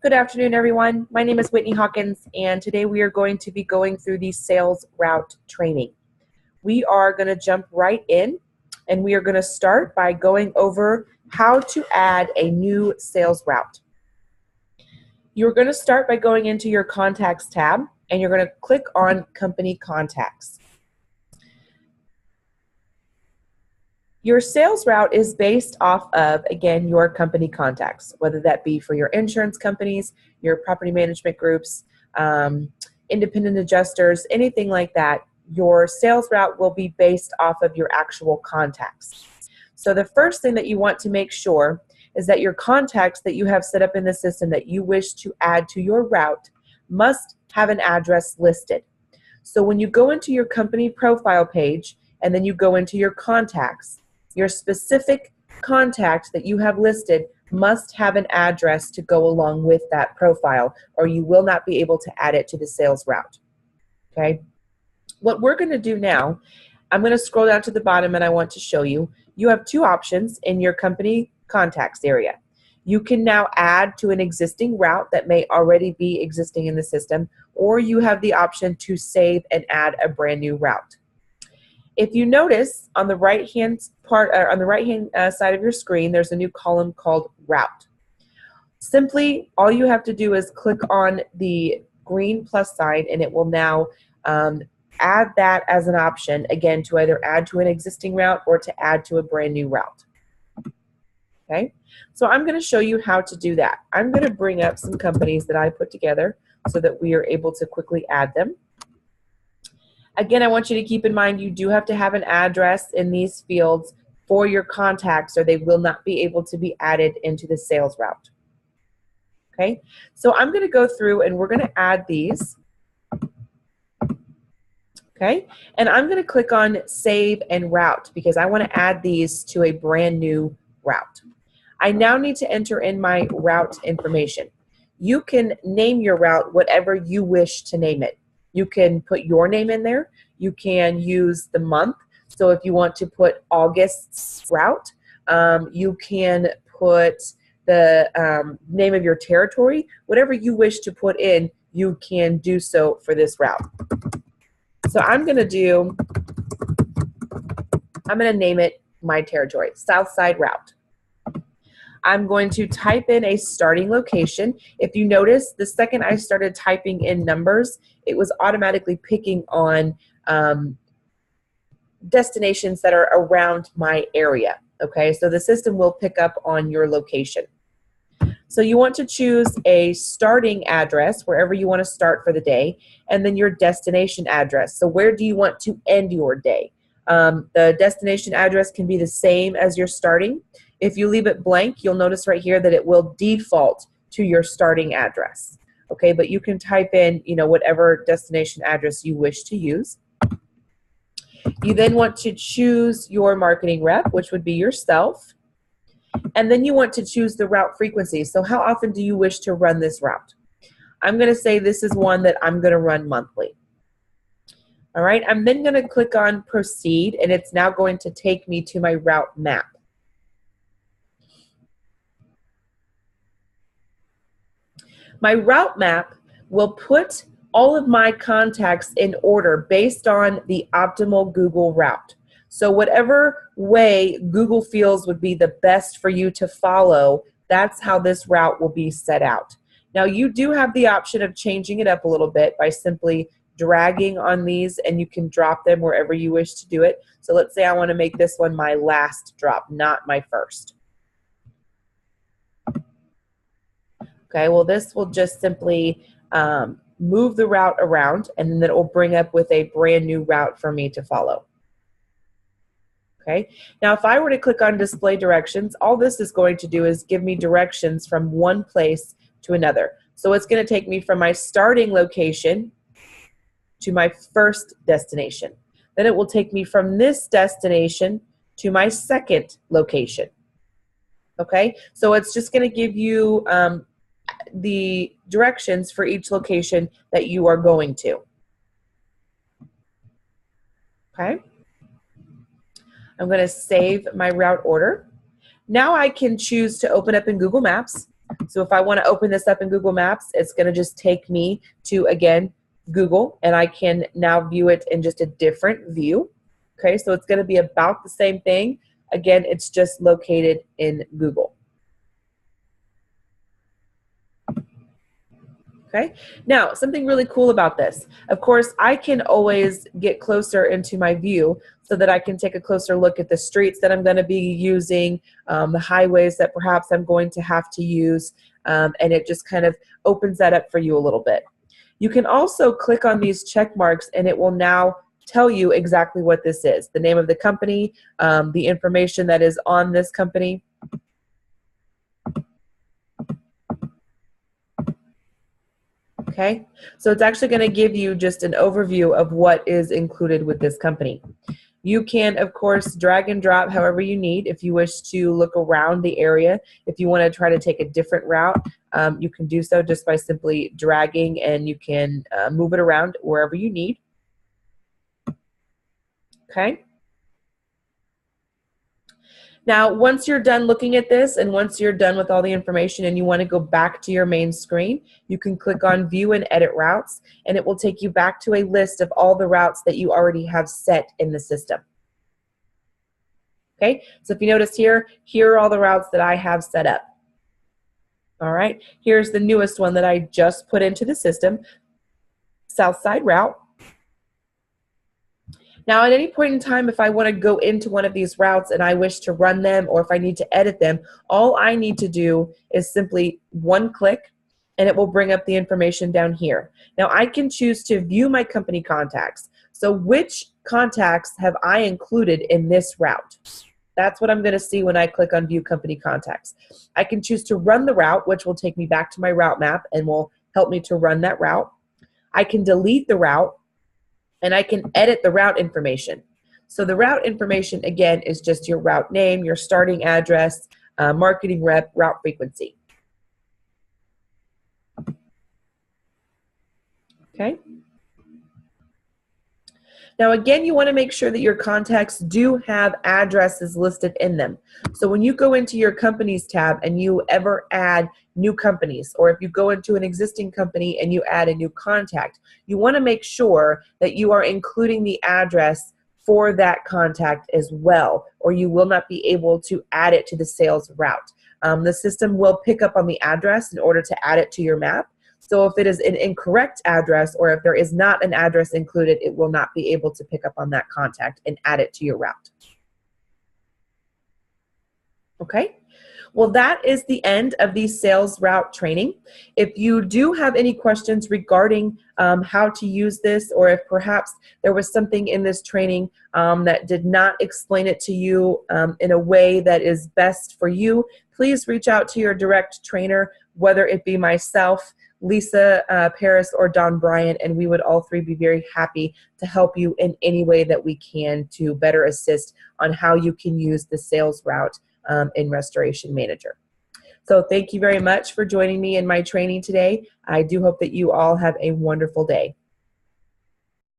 Good afternoon, everyone. My name is Whitney Hawkins, and today we are going to be going through the sales route training. We are going to jump right in, and we are going to start by going over how to add a new sales route. You're going to start by going into your Contacts tab, and you're going to click on Company Contacts. Your sales route is based off of, again, your company contacts, whether that be for your insurance companies, your property management groups, independent adjusters, anything like that. Your sales route will be based off of your actual contacts. So the first thing that you want to make sure is that your contacts that you have set up in the system that you wish to add to your route must have an address listed. So when you go into your company profile page and then you go into your contacts, your specific contact that you have listed must have an address to go along with that profile, or you will not be able to add it to the sales route. Okay? What we're going to do now, I'm going to scroll down to the bottom and I want to show you. You have two options in your company contacts area. You can now add to an existing route that may already be existing in the system, or you have the option to save and add a brand new route. If you notice on the right-hand side of your screen, there's a new column called Route. Simply, all you have to do is click on the green plus sign, and it will now add that as an option, again, to either add to an existing route or to add to a brand new route. Okay, so I'm going to show you how to do that. I'm going to bring up some companies that I put together so that we are able to quickly add them. Again, I want you to keep in mind you do have to have an address in these fields for your contacts, or they will not be able to be added into the sales route. Okay, so I'm going to go through and we're going to add these. Okay, and I'm going to click on Save and Route because I want to add these to a brand new route. I now need to enter in my route information. You can name your route whatever you wish to name it. You can put your name in there. You can use the month. So if you want to put August's route, you can put the name of your territory. Whatever you wish to put in, you can do so for this route. So I'm going to name it my territory, Southside Route. I'm going to type in a starting location. If you notice, the second I started typing in numbers, it was automatically picking on destinations that are around my area. Okay, so the system will pick up on your location. So you want to choose a starting address, wherever you want to start for the day, and then your destination address. So where do you want to end your day? The destination address can be the same as your starting. If you leave it blank, you'll notice right here that it will default to your starting address. Okay, but you can type in, whatever destination address you wish to use. You then want to choose your marketing rep, which would be yourself. And then you want to choose the route frequency. So how often do you wish to run this route? I'm going to say this is one that I'm going to run monthly. All right, I'm then going to click on Proceed, and it's now going to take me to my route map. My route map will put all of my contacts in order based on the optimal Google route. So whatever way Google feels would be the best for you to follow, that's how this route will be set out. Now you do have the option of changing it up a little bit by simply dragging on these, and you can drop them wherever you wish to do it. So let's say I want to make this one my last drop, not my first. Okay, well this will just simply move the route around, and then it will bring up with a brand new route for me to follow. Okay, now if I were to click on Display Directions, all this is going to do is give me directions from one place to another. So it's going to take me from my starting location to my first destination. Then it will take me from this destination to my second location. Okay, so it's just going to give you the directions for each location that you are going to. Okay, I'm going to save my route order. Now I can choose to open up in Google Maps, So if I want to open this up in Google Maps, it's going to just take me to, again, Google, and I can now view it in just a different view. Okay, so it's going to be about the same thing. Again, it's just located in Google. Okay, now something really cool about this. Of course, I can always get closer into my view so that I can take a closer look at the streets that I'm going to be using, the highways that perhaps I'm going to have to use, and it just kind of opens that up for you a little bit. You can also click on these check marks and it will now tell you exactly what this is, the name of the company, the information that is on this company. Okay, so it's actually going to give you just an overview of what is included with this company. You can, of course, drag and drop however you need. If you wish to look around the area, if you want to try to take a different route, you can do so just by simply dragging, and you can move it around wherever you need. Okay. Now, once you're done looking at this and once you're done with all the information and you want to go back to your main screen, you can click on View and Edit Routes, and it will take you back to a list of all the routes that you already have set in the system. Okay, so if you notice here are all the routes that I have set up. All right, here's the newest one that I just put into the system, Southside Route. Now, at any point in time, if I want to go into one of these routes and I wish to run them, or if I need to edit them, all I need to do is simply one click, and it will bring up the information down here. Now, I can choose to view my company contacts. So which contacts have I included in this route? That's what I'm going to see when I click on View Company Contacts. I can choose to run the route, which will take me back to my route map and will help me to run that route. I can delete the route, and I can edit the route information. So the route information, again, is just your route name, your starting address, marketing rep, route frequency. Okay. Now, again, you want to make sure that your contacts do have addresses listed in them. So when you go into your companies tab and you ever add new companies, or if you go into an existing company and you add a new contact, you want to make sure that you are including the address for that contact as well, or you will not be able to add it to the sales route. The system will pick up on the address in order to add it to your map. So if it is an incorrect address, or if there is not an address included, it will not be able to pick up on that contact and add it to your route. Okay? Well, that is the end of the sales route training. If you do have any questions regarding how to use this, or if perhaps there was something in this training that did not explain it to you in a way that is best for you, please reach out to your direct trainer, whether it be myself, Lisa Paris, or Don Bryant, and we would all three be very happy to help you in any way that we can to better assist on how you can use the sales route in Restoration Manager. So thank you very much for joining me in my training today. I do hope that you all have a wonderful day.